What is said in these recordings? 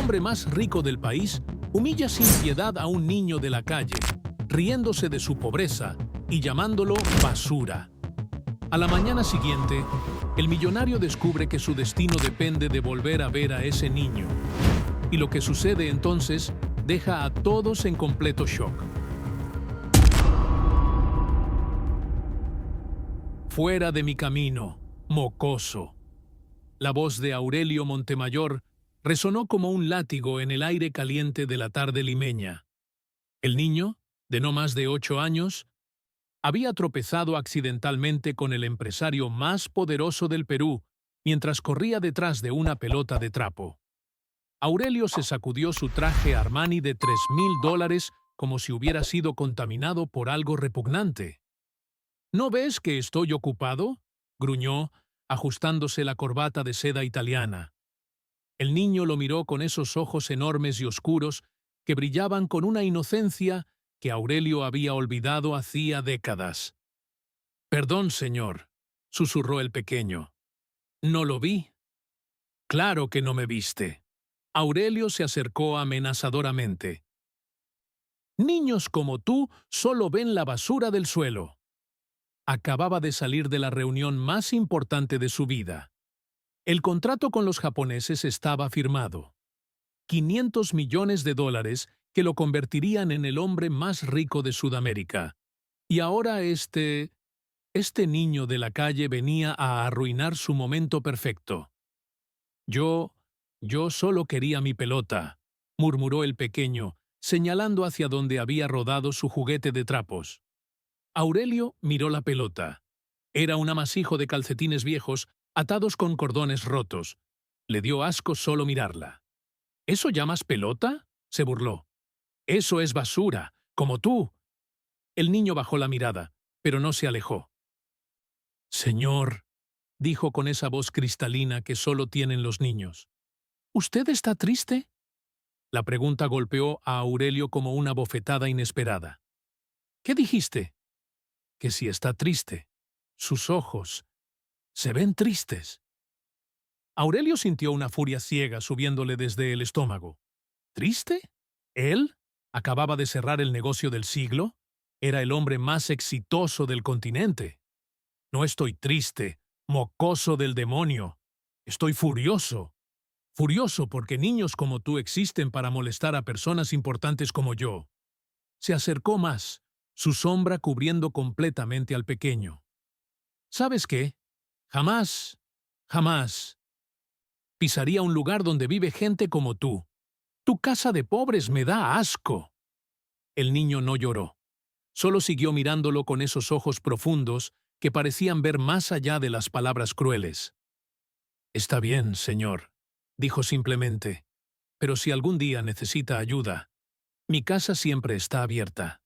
hombre más rico del país humilla sin piedad a un niño de la calle, riéndose de su pobreza y llamándolo basura. A la mañana siguiente, el millonario descubre que su destino depende de volver a ver a ese niño. Y lo que sucede entonces deja a todos en completo shock. Fuera de mi camino, mocoso. La voz de Aurelio Montemayor resonó como un látigo en el aire caliente de la tarde limeña. El niño, de no más de 8 años, había tropezado accidentalmente con el empresario más poderoso del Perú mientras corría detrás de una pelota de trapo. Aurelio se sacudió su traje Armani de $3.000 como si hubiera sido contaminado por algo repugnante. ¿No ves que estoy ocupado?, gruñó, ajustándose la corbata de seda italiana. El niño lo miró con esos ojos enormes y oscuros que brillaban con una inocencia que Aurelio había olvidado hacía décadas. «Perdón, señor», susurró el pequeño. «No lo vi». «Claro que no me viste». Aurelio se acercó amenazadoramente. «Niños como tú solo ven la basura del suelo». Acababa de salir de la reunión más importante de su vida. El contrato con los japoneses estaba firmado. $500 millones que lo convertirían en el hombre más rico de Sudamérica. Y ahora este niño de la calle venía a arruinar su momento perfecto. Yo solo quería mi pelota», murmuró el pequeño, señalando hacia donde había rodado su juguete de trapos. Aurelio miró la pelota. Era un amasijo de calcetines viejos atados con cordones rotos. Le dio asco solo mirarla. «¿Eso llamas pelota?», se burló. «Eso es basura, como tú». El niño bajó la mirada, pero no se alejó. «Señor», dijo con esa voz cristalina que solo tienen los niños, «¿usted está triste?». La pregunta golpeó a Aurelio como una bofetada inesperada. «¿Qué dijiste?». «Que si está triste. Sus ojos se ven tristes». Aurelio sintió una furia ciega subiéndole desde el estómago. ¿Triste? ¿Él? ¿Acababa de cerrar el negocio del siglo? Era el hombre más exitoso del continente. «No estoy triste, mocoso del demonio. Estoy furioso. Furioso porque niños como tú existen para molestar a personas importantes como yo». Se acercó más, su sombra cubriendo completamente al pequeño. «¿Sabes qué? Jamás pisaría un lugar donde vive gente como tú. Tu casa de pobres me da asco». El niño no lloró. Solo siguió mirándolo con esos ojos profundos que parecían ver más allá de las palabras crueles. «Está bien, señor», dijo simplemente, «pero si algún día necesita ayuda, mi casa siempre está abierta».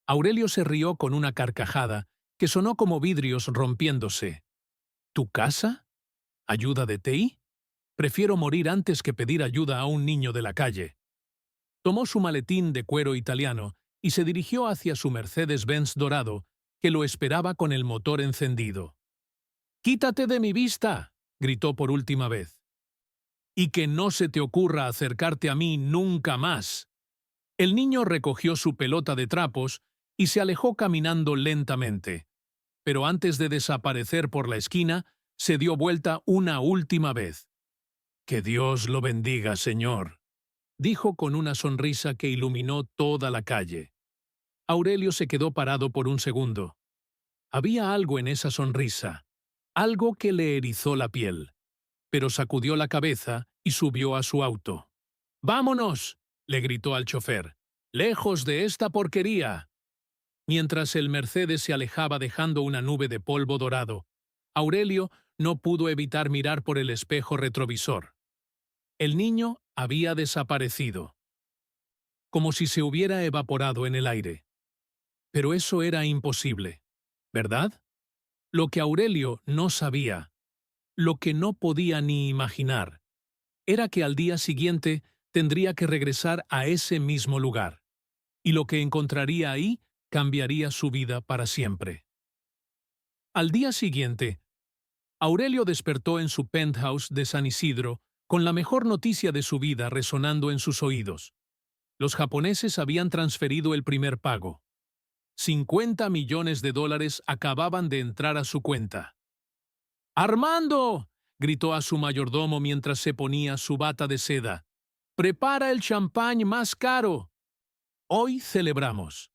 Aurelio se rió con una carcajada que sonó como vidrios rompiéndose. «¿Tu casa? ¿Ayuda de ti? Prefiero morir antes que pedir ayuda a un niño de la calle». Tomó su maletín de cuero italiano y se dirigió hacia su Mercedes-Benz dorado, que lo esperaba con el motor encendido. «¡Quítate de mi vista!», gritó por última vez. «Y que no se te ocurra acercarte a mí nunca más». El niño recogió su pelota de trapos y se alejó caminando lentamente. Pero antes de desaparecer por la esquina, se dio vuelta una última vez. «Que Dios lo bendiga, señor», dijo con una sonrisa que iluminó toda la calle. Aurelio se quedó parado por un segundo. Había algo en esa sonrisa, algo que le erizó la piel, pero sacudió la cabeza y subió a su auto. «¡Vámonos!», le gritó al chofer. «¡Lejos de esta porquería!». Mientras el Mercedes se alejaba dejando una nube de polvo dorado, Aurelio no pudo evitar mirar por el espejo retrovisor. El niño había desaparecido, como si se hubiera evaporado en el aire. Pero eso era imposible, ¿verdad? Lo que Aurelio no sabía, lo que no podía ni imaginar, era que al día siguiente tendría que regresar a ese mismo lugar, y lo que encontraría ahí cambiaría su vida para siempre. Al día siguiente, Aurelio despertó en su penthouse de San Isidro con la mejor noticia de su vida resonando en sus oídos. Los japoneses habían transferido el primer pago. 50 millones de dólares acababan de entrar a su cuenta. ¡Armando!, gritó a su mayordomo mientras se ponía su bata de seda. ¡Prepara el champán más caro! Hoy celebramos.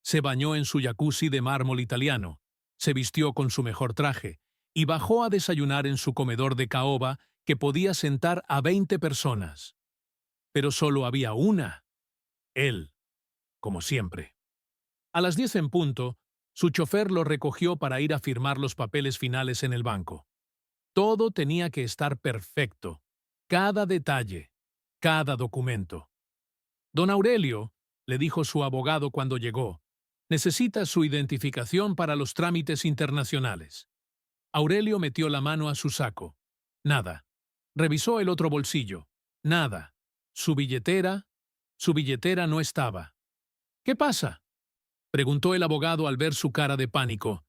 Se bañó en su jacuzzi de mármol italiano, se vistió con su mejor traje y bajó a desayunar en su comedor de caoba que podía sentar a 20 personas. Pero solo había una. Él, como siempre. A las 10 en punto, su chofer lo recogió para ir a firmar los papeles finales en el banco. Todo tenía que estar perfecto, cada detalle, cada documento. Don Aurelio, le dijo su abogado cuando llegó, necesita su identificación para los trámites internacionales. Aurelio metió la mano a su saco. Nada. Revisó el otro bolsillo. Nada. Su billetera no estaba. ¿Qué pasa?, preguntó el abogado al ver su cara de pánico.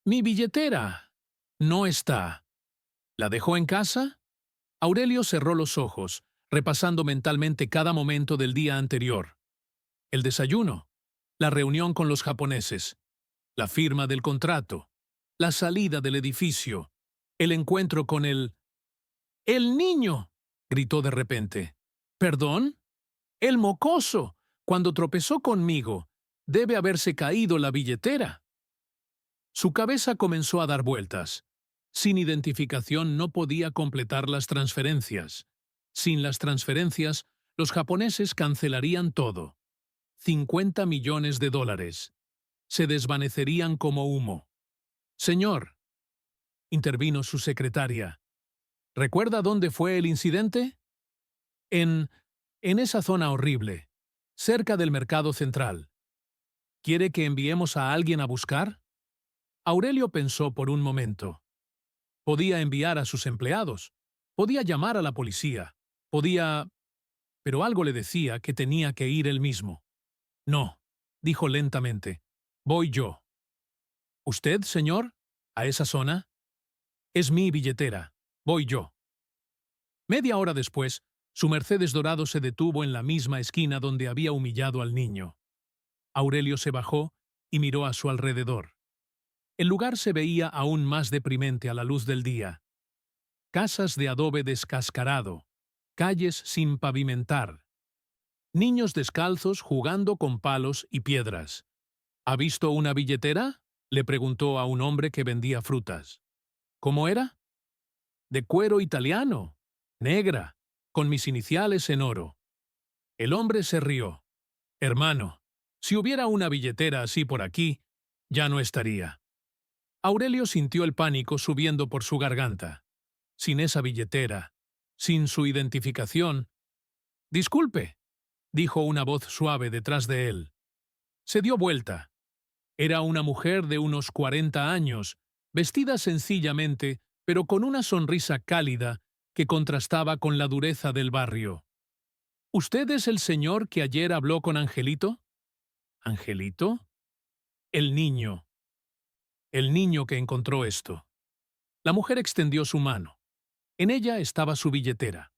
Mi billetera no está. ¿La dejó en casa? Aurelio cerró los ojos, repasando mentalmente cada momento del día anterior. El desayuno, la reunión con los japoneses, la firma del contrato, la salida del edificio, el encuentro con el... ¡El niño!, gritó de repente. ¿Perdón? El mocoso, cuando tropezó conmigo, debe haberse caído la billetera. Su cabeza comenzó a dar vueltas. Sin identificación no podía completar las transferencias. Sin las transferencias, los japoneses cancelarían todo. 50 millones de dólares. Se desvanecerían como humo. Señor, intervino su secretaria, ¿recuerda dónde fue el incidente? En esa zona horrible, cerca del mercado central. ¿Quiere que enviemos a alguien a buscar? Aurelio pensó por un momento. Podía enviar a sus empleados, podía llamar a la policía, podía... Pero algo le decía que tenía que ir él mismo. No, dijo lentamente, voy yo. ¿Usted, señor? ¿A esa zona? Es mi billetera, voy yo. Media hora después, su Mercedes dorado se detuvo en la misma esquina donde había humillado al niño. Aurelio se bajó y miró a su alrededor. El lugar se veía aún más deprimente a la luz del día. Casas de adobe descascarado, calles sin pavimentar, niños descalzos jugando con palos y piedras. ¿Ha visto una billetera?, le preguntó a un hombre que vendía frutas. ¿Cómo era? De cuero italiano, negra, con mis iniciales en oro. El hombre se rió. Hermano, si hubiera una billetera así por aquí, ya no estaría. Aurelio sintió el pánico subiendo por su garganta. Sin esa billetera, sin su identificación. Disculpe, dijo una voz suave detrás de él. Se dio vuelta. Era una mujer de unos 40 años, vestida sencillamente, pero con una sonrisa cálida que contrastaba con la dureza del barrio. ¿Usted es el señor que ayer habló con Angelito? ¿Angelito? El niño. El niño que encontró esto. La mujer extendió su mano. En ella estaba su billetera.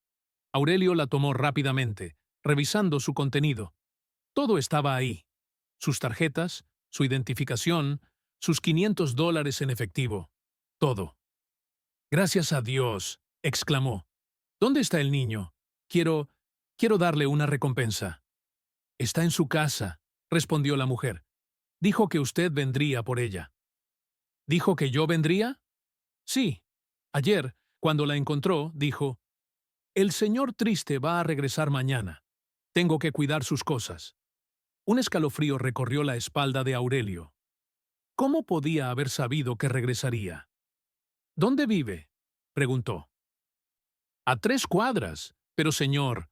Aurelio la tomó rápidamente, revisando su contenido. Todo estaba ahí. Sus tarjetas, su identificación, sus 500 dólares en efectivo. Todo. Gracias a Dios, exclamó. ¿Dónde está el niño? Quiero darle una recompensa. Está en su casa, respondió la mujer. Dijo que usted vendría por ella. ¿Dijo que yo vendría? Sí. Ayer, cuando la encontró, dijo, el señor Triste va a regresar mañana. Tengo que cuidar sus cosas. Un escalofrío recorrió la espalda de Aurelio. ¿Cómo podía haber sabido que regresaría? ¿Dónde vive?, preguntó. A 3 cuadras. Pero señor...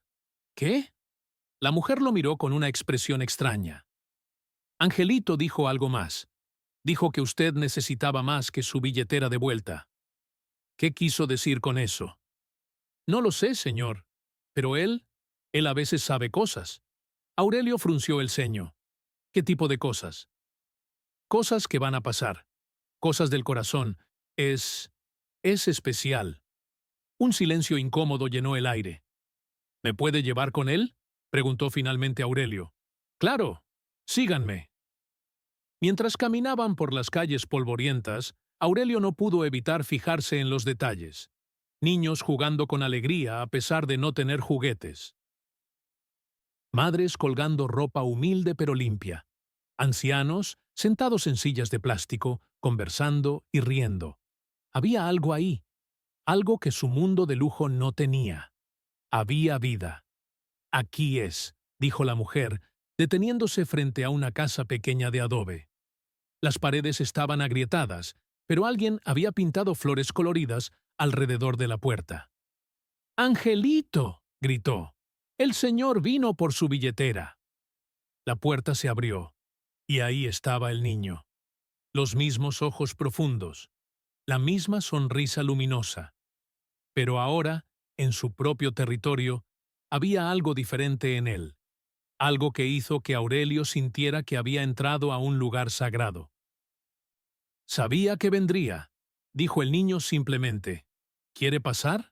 ¿Qué? La mujer lo miró con una expresión extraña. Angelito dijo algo más. Dijo que usted necesitaba más que su billetera de vuelta. ¿Qué quiso decir con eso? No lo sé, señor. Pero él a veces sabe cosas. Aurelio frunció el ceño. ¿Qué tipo de cosas? Cosas que van a pasar. Cosas del corazón. Es especial. Un silencio incómodo llenó el aire. ¿Me puede llevar con él?, preguntó finalmente Aurelio. Claro, síganme. Mientras caminaban por las calles polvorientas, Aurelio no pudo evitar fijarse en los detalles. Niños jugando con alegría a pesar de no tener juguetes. Madres colgando ropa humilde pero limpia. Ancianos sentados en sillas de plástico, conversando y riendo. Había algo ahí, algo que su mundo de lujo no tenía. Había vida. Aquí es, dijo la mujer, deteniéndose frente a una casa pequeña de adobe. Las paredes estaban agrietadas, pero alguien había pintado flores coloridas alrededor de la puerta. ¡Angelito!, gritó. El señor vino por su billetera. La puerta se abrió, y ahí estaba el niño. Los mismos ojos profundos, la misma sonrisa luminosa. Pero ahora, en su propio territorio, había algo diferente en él. Algo que hizo que Aurelio sintiera que había entrado a un lugar sagrado. Sabía que vendría, dijo el niño simplemente. ¿Quiere pasar?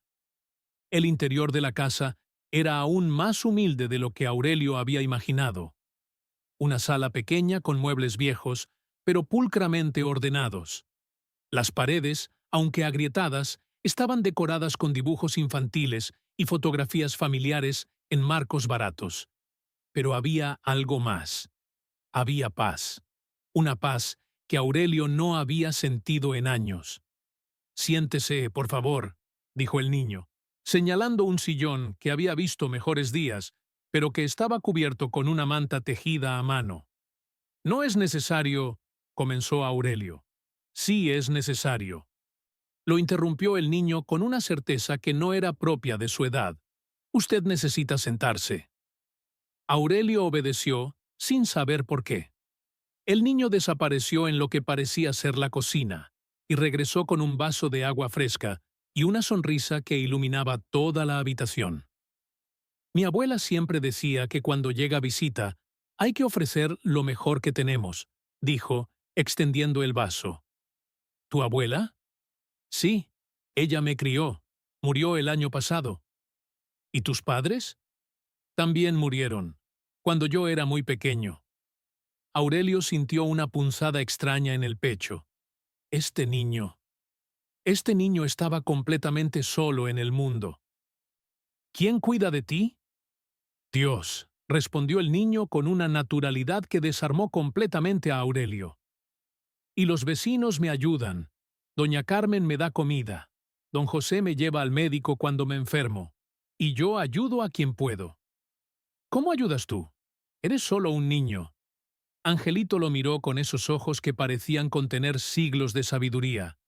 El interior de la casa era aún más humilde de lo que Aurelio había imaginado. Una sala pequeña con muebles viejos, pero pulcramente ordenados. Las paredes, aunque agrietadas, estaban decoradas con dibujos infantiles y fotografías familiares en marcos baratos. Pero había algo más. Había paz. Una paz que Aurelio no había sentido en años. Siéntese, por favor, dijo el niño, señalando un sillón que había visto mejores días, pero que estaba cubierto con una manta tejida a mano. No es necesario, comenzó Aurelio. Sí es necesario. Lo interrumpió el niño con una certeza que no era propia de su edad. Usted necesita sentarse. Aurelio obedeció, sin saber por qué. El niño desapareció en lo que parecía ser la cocina, y regresó con un vaso de agua fresca y una sonrisa que iluminaba toda la habitación. Mi abuela siempre decía que cuando llega visita, hay que ofrecer lo mejor que tenemos, dijo, extendiendo el vaso. ¿Tu abuela? Sí, ella me crió. Murió el año pasado. ¿Y tus padres? También murieron, cuando yo era muy pequeño. Aurelio sintió una punzada extraña en el pecho. Este niño estaba completamente solo en el mundo. ¿Quién cuida de ti? Dios, respondió el niño con una naturalidad que desarmó completamente a Aurelio. Y los vecinos me ayudan. Doña Carmen me da comida. Don José me lleva al médico cuando me enfermo. Y yo ayudo a quien puedo. ¿Cómo ayudas tú? Eres solo un niño. Angelito lo miró con esos ojos que parecían contener siglos de sabiduría.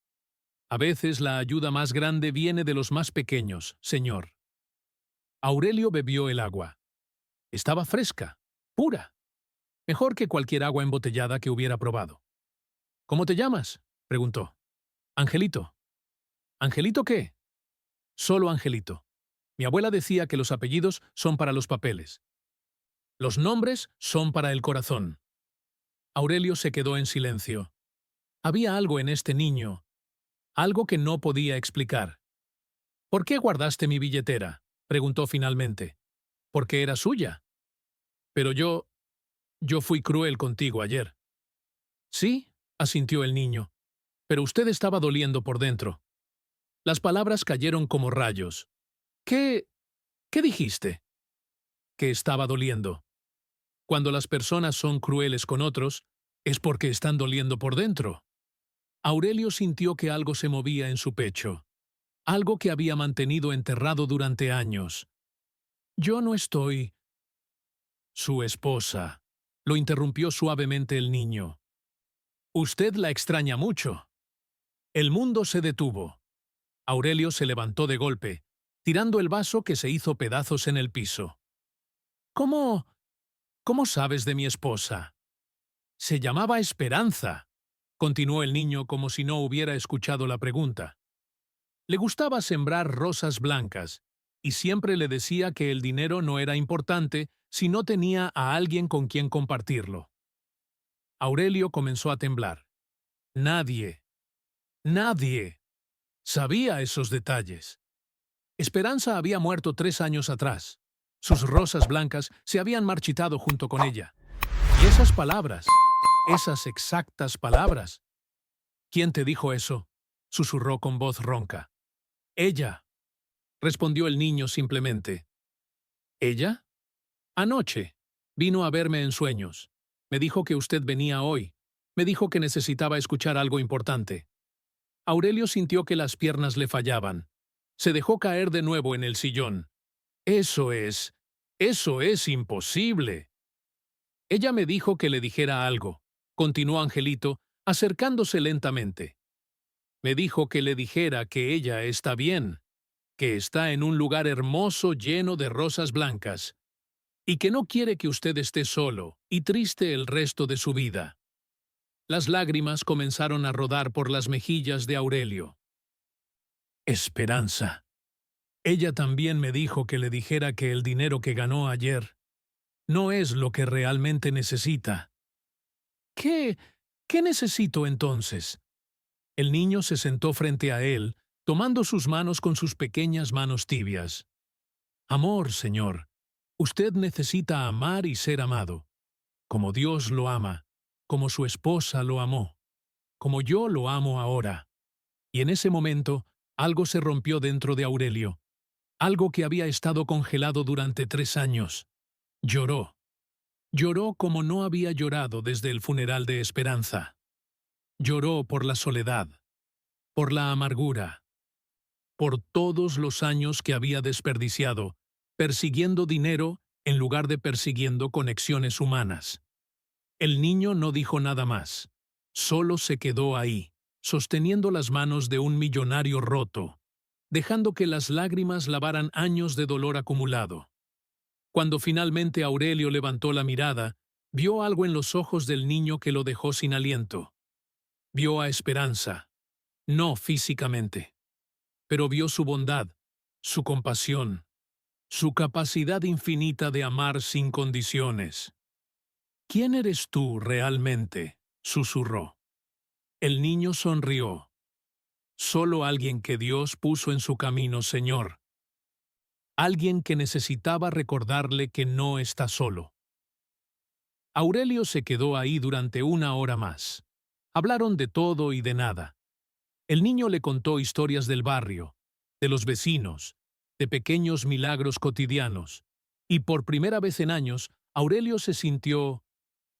A veces la ayuda más grande viene de los más pequeños, señor. Aurelio bebió el agua. Estaba fresca, pura. Mejor que cualquier agua embotellada que hubiera probado. ¿Cómo te llamas?, preguntó. Angelito. ¿Angelito qué? Solo Angelito. Mi abuela decía que los apellidos son para los papeles. Los nombres son para el corazón. Aurelio se quedó en silencio. Había algo en este niño, algo que no podía explicar. ¿Por qué guardaste mi billetera?, preguntó finalmente. Porque era suya. Pero yo fui cruel contigo ayer. Sí, asintió el niño, pero usted estaba doliendo por dentro. Las palabras cayeron como rayos. ¿Qué dijiste? Que estaba doliendo. Cuando las personas son crueles con otros, es porque están doliendo por dentro. Aurelio sintió que algo se movía en su pecho, algo que había mantenido enterrado durante años. Yo no estoy... Su esposa. Lo interrumpió suavemente el niño. Usted la extraña mucho. El mundo se detuvo. Aurelio se levantó de golpe, tirando el vaso que se hizo pedazos en el piso. ¿Cómo sabes de mi esposa? Se llamaba Esperanza, continuó el niño como si no hubiera escuchado la pregunta. Le gustaba sembrar rosas blancas, y siempre le decía que el dinero no era importante si no tenía a alguien con quien compartirlo. Aurelio comenzó a temblar. Nadie sabía esos detalles. Esperanza había muerto 3 años atrás. Sus rosas blancas se habían marchitado junto con ella. Y esas palabras, esas exactas palabras. ¿Quién te dijo eso?, susurró con voz ronca. Ella, respondió el niño simplemente. ¿Ella? Anoche. Vino a verme en sueños. Me dijo que usted venía hoy. Me dijo que necesitaba escuchar algo importante. Aurelio sintió que las piernas le fallaban. Se dejó caer de nuevo en el sillón. Eso es imposible. Ella me dijo que le dijera algo, continuó Angelito, acercándose lentamente. Me dijo que le dijera que ella está bien, que está en un lugar hermoso lleno de rosas blancas, y que no quiere que usted esté solo y triste el resto de su vida. Las lágrimas comenzaron a rodar por las mejillas de Aurelio. Esperanza. Ella también me dijo que le dijera que el dinero que ganó ayer no es lo que realmente necesita. ¿Qué necesito entonces? El niño se sentó frente a él, tomando sus manos con sus pequeñas manos tibias. Amor, señor. Usted necesita amar y ser amado, como Dios lo ama, como su esposa lo amó, como yo lo amo ahora. Y en ese momento, algo se rompió dentro de Aurelio, algo que había estado congelado durante 3 años. Lloró. Lloró como no había llorado desde el funeral de Esperanza. Lloró por la soledad, por la amargura, por todos los años que había desperdiciado, persiguiendo dinero en lugar de persiguiendo conexiones humanas. El niño no dijo nada más, solo se quedó ahí, sosteniendo las manos de un millonario roto, dejando que las lágrimas lavaran años de dolor acumulado. Cuando finalmente Aurelio levantó la mirada, vio algo en los ojos del niño que lo dejó sin aliento. Vio a Esperanza, no físicamente, pero vio su bondad, su compasión, su capacidad infinita de amar sin condiciones. ¿Quién eres tú realmente?, susurró. El niño sonrió. Solo alguien que Dios puso en su camino, Señor. Alguien que necesitaba recordarle que no está solo. Aurelio se quedó ahí durante 1 hora más. Hablaron de todo y de nada. El niño le contó historias del barrio, de los vecinos, de pequeños milagros cotidianos, y por primera vez en años, Aurelio se sintió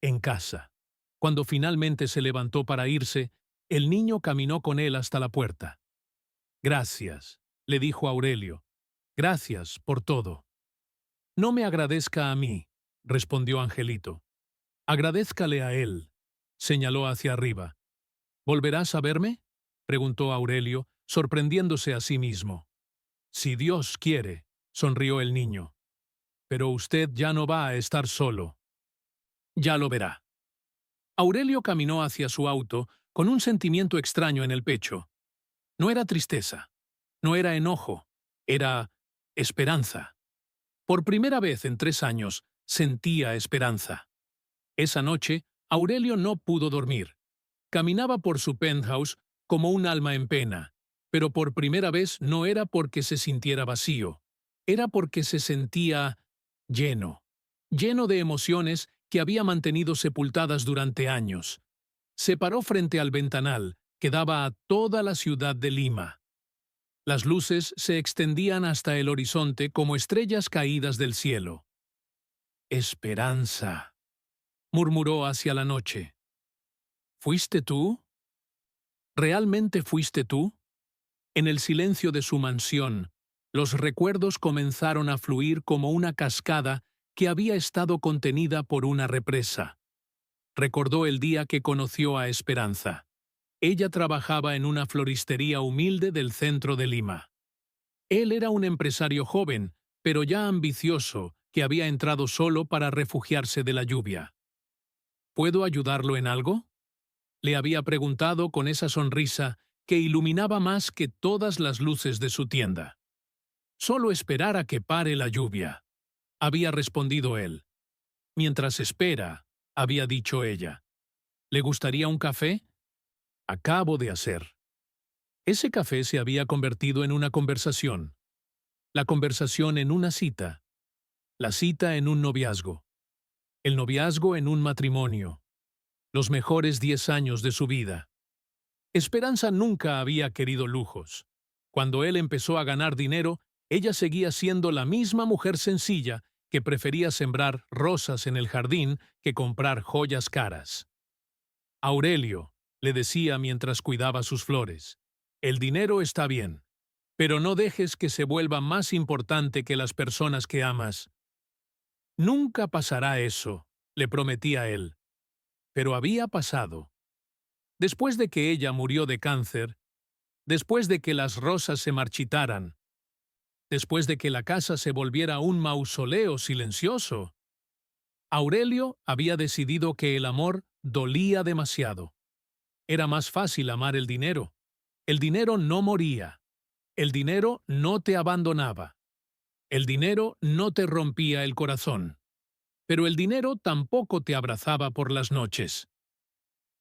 en casa. Cuando finalmente se levantó para irse, el niño caminó con él hasta la puerta. Gracias, le dijo Aurelio. Gracias por todo. No me agradezca a mí, respondió Angelito. Agradézcale a él, señaló hacia arriba. ¿Volverás a verme?, preguntó Aurelio, sorprendiéndose a sí mismo. Si Dios quiere, sonrió el niño. Pero usted ya no va a estar solo. Ya lo verá. Aurelio caminó hacia su auto con un sentimiento extraño en el pecho. No era tristeza, no era enojo, era esperanza. Por primera vez en 3 años sentía esperanza. Esa noche, Aurelio no pudo dormir. Caminaba por su penthouse como un alma en pena, pero por primera vez no era porque se sintiera vacío, era porque se sentía lleno, lleno de emociones que había mantenido sepultadas durante años. Se paró frente al ventanal que daba a toda la ciudad de Lima. Las luces se extendían hasta el horizonte como estrellas caídas del cielo. Esperanza, murmuró hacia la noche. ¿Fuiste tú? ¿Realmente fuiste tú? En el silencio de su mansión, los recuerdos comenzaron a fluir como una cascada que había estado contenida por una represa. Recordó el día que conoció a Esperanza. Ella trabajaba en una floristería humilde del centro de Lima. Él era un empresario joven, pero ya ambicioso, que había entrado solo para refugiarse de la lluvia. ¿Puedo ayudarlo en algo?, le había preguntado con esa sonrisa que iluminaba más que todas las luces de su tienda. Solo esperar a que pare la lluvia, había respondido él. Mientras espera, había dicho ella. ¿Le gustaría un café? Acabo de hacer. Ese café se había convertido en una conversación. La conversación en una cita, la cita en un noviazgo, el noviazgo en un matrimonio, los mejores 10 años de su vida. Esperanza nunca había querido lujos. Cuando él empezó a ganar dinero, ella seguía siendo la misma mujer sencilla que prefería sembrar rosas en el jardín que comprar joyas caras. Aurelio, le decía mientras cuidaba sus flores, el dinero está bien, pero no dejes que se vuelva más importante que las personas que amas. Nunca pasará eso, le prometía él. Pero había pasado. Después de que ella murió de cáncer, después de que las rosas se marchitaran, después de que la casa se volviera un mausoleo silencioso, Aurelio había decidido que el amor dolía demasiado. Era más fácil amar el dinero. El dinero no moría. El dinero no te abandonaba. El dinero no te rompía el corazón. Pero el dinero tampoco te abrazaba por las noches.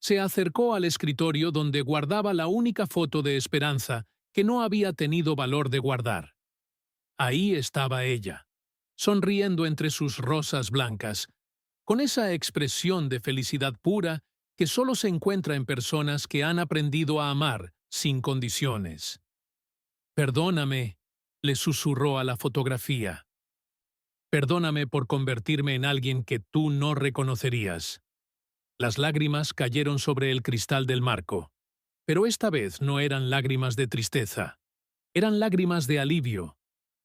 Se acercó al escritorio donde guardaba la única foto de Esperanza que no había tenido valor de guardar. Ahí estaba ella, sonriendo entre sus rosas blancas, con esa expresión de felicidad pura que solo se encuentra en personas que han aprendido a amar sin condiciones. Perdóname, le susurró a la fotografía. Perdóname por convertirme en alguien que tú no reconocerías. Las lágrimas cayeron sobre el cristal del marco, pero esta vez no eran lágrimas de tristeza. Eran lágrimas de alivio,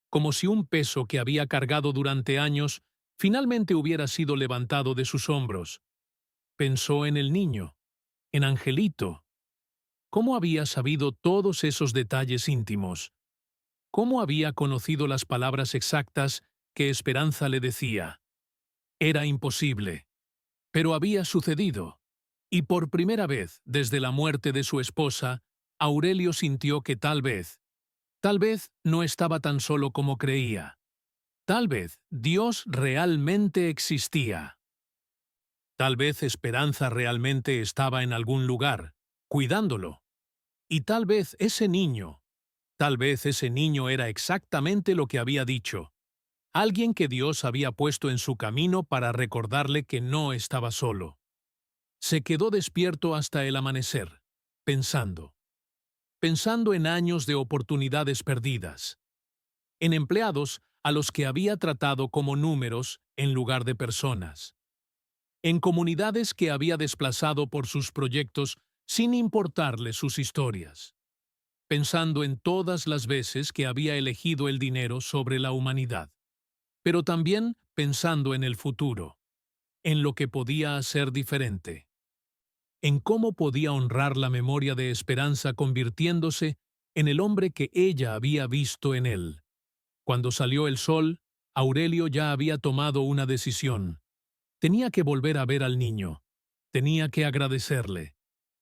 como si un peso que había cargado durante años finalmente hubiera sido levantado de sus hombros. Pensó en el niño, en Angelito. ¿Cómo había sabido todos esos detalles íntimos? ¿Cómo había conocido las palabras exactas que Esperanza le decía? Era imposible. Pero había sucedido, y por primera vez desde la muerte de su esposa, Aurelio sintió que tal vez no estaba tan solo como creía. Tal vez Dios realmente existía. Tal vez Esperanza realmente estaba en algún lugar, cuidándolo. Y tal vez ese niño era exactamente lo que había dicho. Alguien que Dios había puesto en su camino para recordarle que no estaba solo. Se quedó despierto hasta el amanecer, pensando en años de oportunidades perdidas, en empleados a los que había tratado como números en lugar de personas, en comunidades que había desplazado por sus proyectos sin importarle sus historias, pensando en todas las veces que había elegido el dinero sobre la humanidad, pero también pensando en el futuro, en lo que podía hacer diferente, en cómo podía honrar la memoria de Esperanza convirtiéndose en el hombre que ella había visto en él. Cuando salió el sol, Aurelio ya había tomado una decisión. Tenía que volver a ver al niño. Tenía que agradecerle.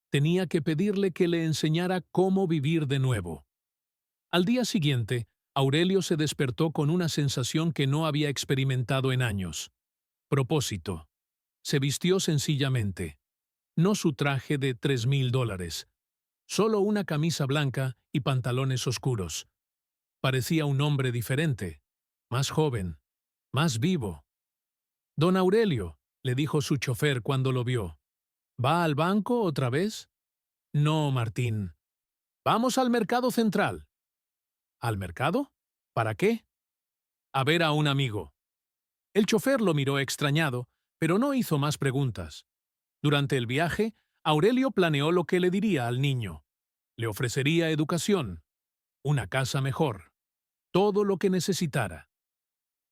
Tenía que pedirle que le enseñara cómo vivir de nuevo. Al día siguiente, Aurelio se despertó con una sensación que no había experimentado en años. Propósito. Se vistió sencillamente. No su traje de $3,000. Solo una camisa blanca y pantalones oscuros. Parecía un hombre diferente, más joven, más vivo. «Don Aurelio», le dijo su chofer cuando lo vio. «¿Va al banco otra vez?» «No, Martín. Vamos al mercado central». «¿Al mercado? ¿Para qué?» «A ver a un amigo». El chofer lo miró extrañado, pero no hizo más preguntas. Durante el viaje, Aurelio planeó lo que le diría al niño. Le ofrecería educación, una casa mejor, todo lo que necesitara.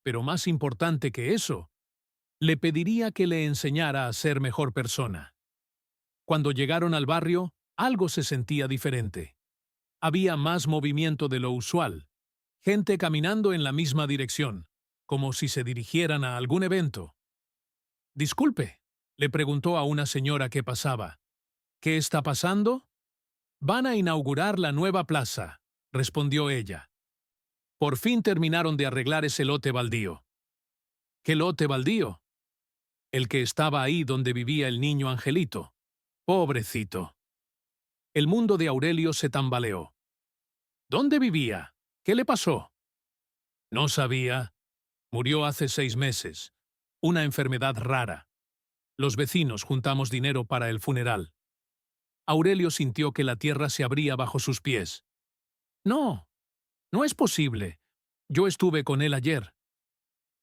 Pero más importante que eso, le pediría que le enseñara a ser mejor persona. Cuando llegaron al barrio, algo se sentía diferente. Había más movimiento de lo usual, gente caminando en la misma dirección, como si se dirigieran a algún evento. «Disculpe», le preguntó a una señora que pasaba. «¿Qué está pasando?» «Van a inaugurar la nueva plaza», respondió ella. Por fin terminaron de arreglar ese lote baldío. «¿Qué lote baldío?» «El que estaba ahí donde vivía el niño Angelito. Pobrecito». El mundo de Aurelio se tambaleó. ¿Dónde vivía? ¿Qué le pasó? No sabía. Murió hace 6 meses. Una enfermedad rara. Los vecinos juntamos dinero para el funeral. Aurelio sintió que la tierra se abría bajo sus pies. No, no es posible. Yo estuve con él ayer.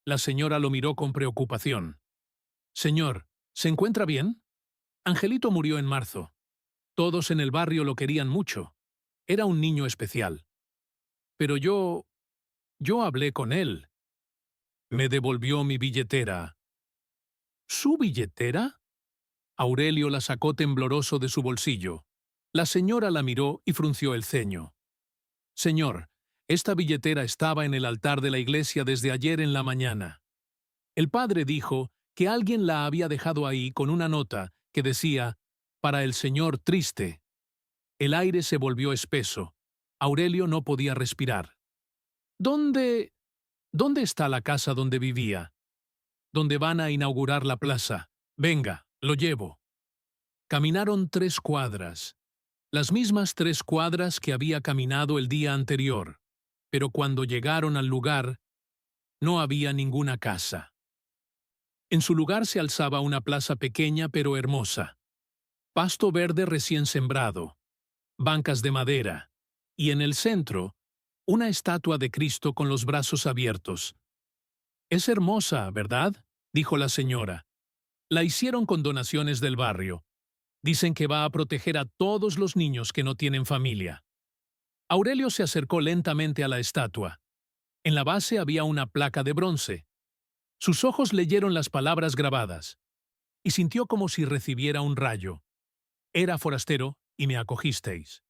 La señora lo miró con preocupación. Señor, ¿se encuentra bien? Angelito murió en marzo. Todos en el barrio lo querían mucho. Era un niño especial. Pero yo hablé con él. Me devolvió mi billetera. ¿Su billetera? Aurelio la sacó tembloroso de su bolsillo. La señora la miró y frunció el ceño. Señor, esta billetera estaba en el altar de la iglesia desde ayer en la mañana. El padre dijo que alguien la había dejado ahí con una nota que decía, para el señor triste. El aire se volvió espeso. Aurelio no podía respirar. ¿Dónde está la casa donde vivía? ¿Dónde van a inaugurar la plaza? Venga, lo llevo. Caminaron 3 cuadras. Las mismas 3 cuadras que había caminado el día anterior. Pero cuando llegaron al lugar, no había ninguna casa. En su lugar se alzaba una plaza pequeña pero hermosa. Pasto verde recién sembrado, bancas de madera, y en el centro, una estatua de Cristo con los brazos abiertos. «Es hermosa, ¿verdad?», dijo la señora. La hicieron con donaciones del barrio. Dicen que va a proteger a todos los niños que no tienen familia. Aurelio se acercó lentamente a la estatua. En la base había una placa de bronce. Sus ojos leyeron las palabras grabadas, y sintió como si recibiera un rayo. Era forastero y me acogisteis.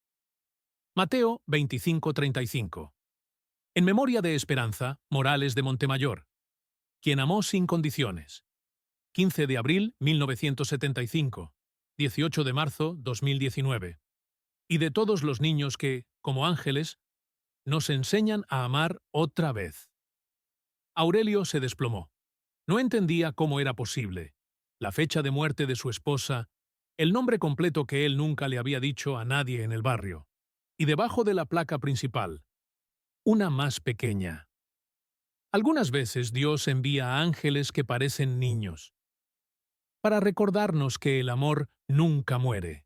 Mateo 25:35. En memoria de Esperanza Morales de Montemayor, quien amó sin condiciones. 15 de abril 1975, 18 de marzo 2019. Y de todos los niños que, como ángeles, nos enseñan a amar otra vez. Aurelio se desplomó. No entendía cómo era posible. La fecha de muerte de su esposa, el nombre completo que él nunca le había dicho a nadie en el barrio. Y debajo de la placa principal, una más pequeña. Algunas veces Dios envía ángeles que parecen niños, para recordarnos que el amor nunca muere.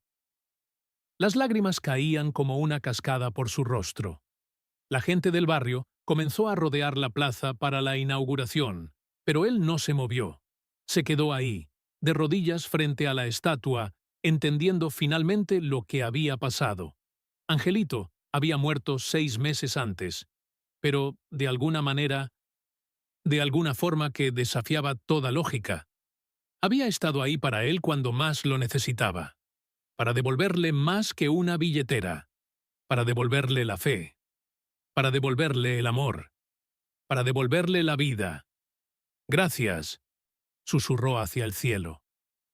Las lágrimas caían como una cascada por su rostro. La gente del barrio comenzó a rodear la plaza para la inauguración, pero él no se movió. Se quedó ahí, de rodillas frente a la estatua, entendiendo finalmente lo que había pasado. Angelito había muerto 6 meses antes, pero de alguna forma que desafiaba toda lógica. Había estado ahí para él cuando más lo necesitaba, para devolverle más que una billetera, para devolverle la fe, para devolverle el amor, para devolverle la vida. Gracias, susurró hacia el cielo.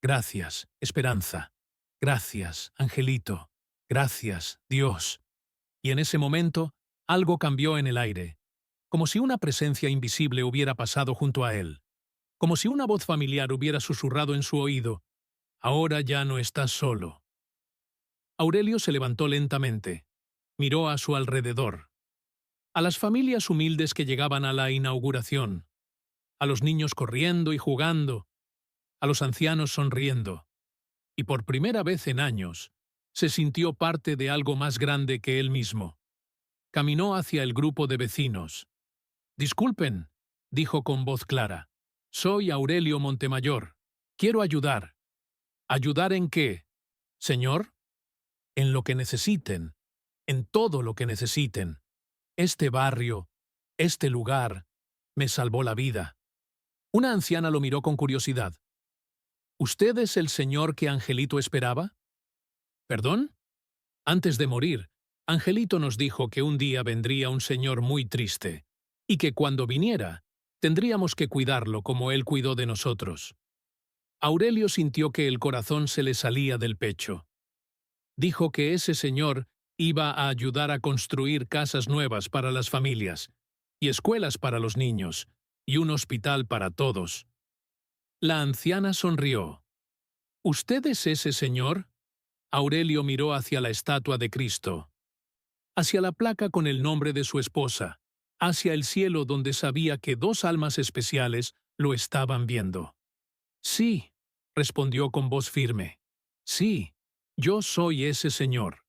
Gracias, Esperanza. Gracias, Angelito. Gracias, Dios. Y en ese momento, algo cambió en el aire, como si una presencia invisible hubiera pasado junto a él, como si una voz familiar hubiera susurrado en su oído, «Ahora ya no estás solo». Aurelio se levantó lentamente, miró a su alrededor, a las familias humildes que llegaban a la inauguración, a los niños corriendo y jugando, a los ancianos sonriendo, y por primera vez en años, se sintió parte de algo más grande que él mismo. Caminó hacia el grupo de vecinos. «Disculpen», dijo con voz clara. «Soy Aurelio Montemayor. Quiero ayudar». «¿Ayudar en qué, señor?» «En lo que necesiten. En todo lo que necesiten. Este barrio, este lugar, me salvó la vida». Una anciana lo miró con curiosidad. «¿Usted es el señor que Angelito esperaba?» «¿Perdón?» Antes de morir, Angelito nos dijo que un día vendría un señor muy triste, y que cuando viniera, tendríamos que cuidarlo como él cuidó de nosotros. Aurelio sintió que el corazón se le salía del pecho. Dijo que ese señor iba a ayudar a construir casas nuevas para las familias, y escuelas para los niños, y un hospital para todos. La anciana sonrió. «¿Usted es ese señor?» Aurelio miró hacia la estatua de Cristo, hacia la placa con el nombre de su esposa, hacia el cielo donde sabía que dos almas especiales lo estaban viendo. Sí, respondió con voz firme. Sí, yo soy ese señor.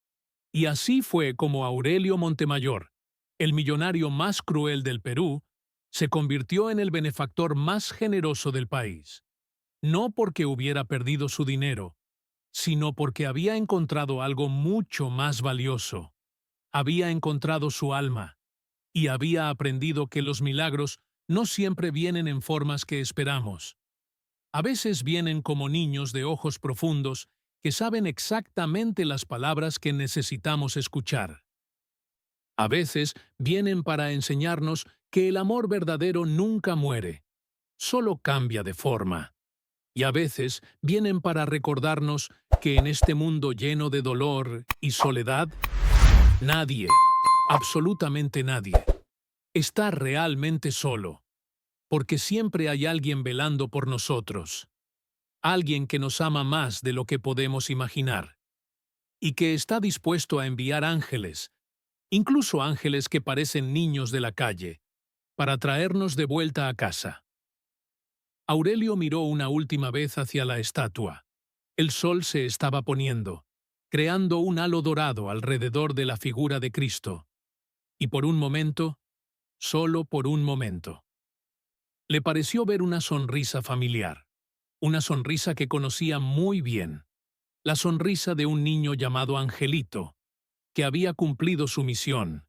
Y así fue como Aurelio Montemayor, el millonario más cruel del Perú, se convirtió en el benefactor más generoso del país. No porque hubiera perdido su dinero, sino porque había encontrado algo mucho más valioso. Había encontrado su alma, y había aprendido que los milagros no siempre vienen en formas que esperamos. A veces vienen como niños de ojos profundos que saben exactamente las palabras que necesitamos escuchar. A veces vienen para enseñarnos que el amor verdadero nunca muere, solo cambia de forma. Y a veces vienen para recordarnos que en este mundo lleno de dolor y soledad, nadie, absolutamente nadie, está realmente solo, porque siempre hay alguien velando por nosotros, alguien que nos ama más de lo que podemos imaginar, y que está dispuesto a enviar ángeles, incluso ángeles que parecen niños de la calle, para traernos de vuelta a casa. Aurelio miró una última vez hacia la estatua. El sol se estaba poniendo, creando un halo dorado alrededor de la figura de Cristo. Y por un momento, solo por un momento, le pareció ver una sonrisa familiar, una sonrisa que conocía muy bien, la sonrisa de un niño llamado Angelito, que había cumplido su misión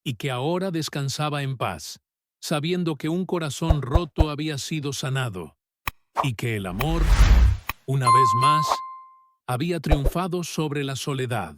y que ahora descansaba en paz, sabiendo que un corazón roto había sido sanado y que el amor, una vez más, había triunfado sobre la soledad.